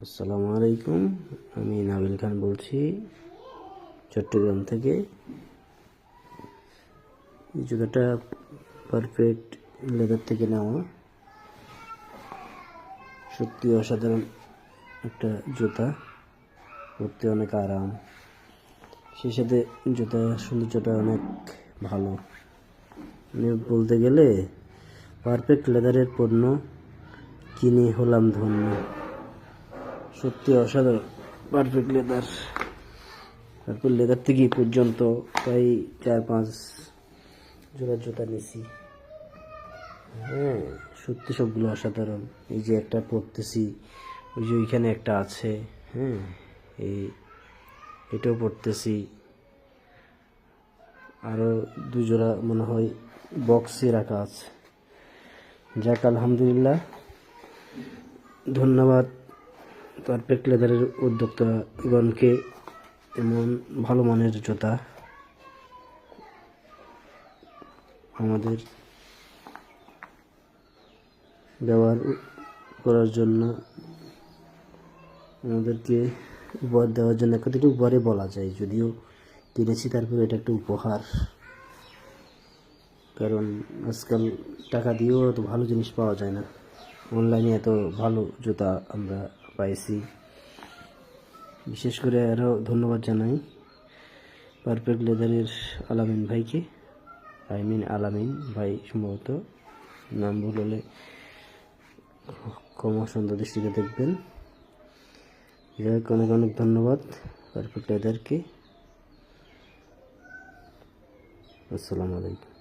আসসালামু আলাইকুম। আমি নাবিল খান বলছি চট্টগ্রাম থেকে। এই জুতাটা পারফেক্ট লেদার থেকে নেওয়া, সত্যি অসাধারণ একটা জুতা, পরতে অনেক আরাম, সেই সাথে জুতা সৌন্দর্যটা অনেক ভালো। আমি বলতে গেলে পারফেক্ট লেদারের পণ্য কিনে হলাম ধন্য। সত্যি অসাধারণ পারফেক্ট লেদার। তারপর লেদার থেকে পর্যন্ত প্রায় 4-5 জোড়া জুতা নিছি। হ্যাঁ, সত্যি সবগুলো অসাধারণ। এই যে একটা পরতেছি, ওই যে ওইখানে একটা আছে, হ্যাঁ, এটাও পরতেছি। আরও 2 জোড়া মনে হয় বক্সে রাখা আছে। যাক, আলহামদুলিল্লাহ, ধন্যবাদ পারফেক্ট লেদারের উদ্যোক্তাগণকে এমন ভালো মানের জুতা আমাদের ব্যবহার করার জন্য, আমাদেরকে উপহার দেওয়ার জন্য। কতটুকু উপহারে বলা যায়, যদিও কিনেছি, তারপর এটা একটা উপহার। কারণ আজকাল টাকা দিয়েও এত ভালো জিনিস পাওয়া যায় না। অনলাইনে এত ভালো জুতা আমরা পাইছি। বিশেষ করে আরও ধন্যবাদ জানাই পারফেক্ট লেদারের আলামিন ভাইকে। আলামিন ভাই, সম্ভবত নাম ভুল হলে ক্ষমা সুন্দর দৃষ্টিতে দেখবেন। যাই হোক, অনেক অনেক ধন্যবাদ পারফেক্ট লেদারকে। আসসালামু আলাইকুম।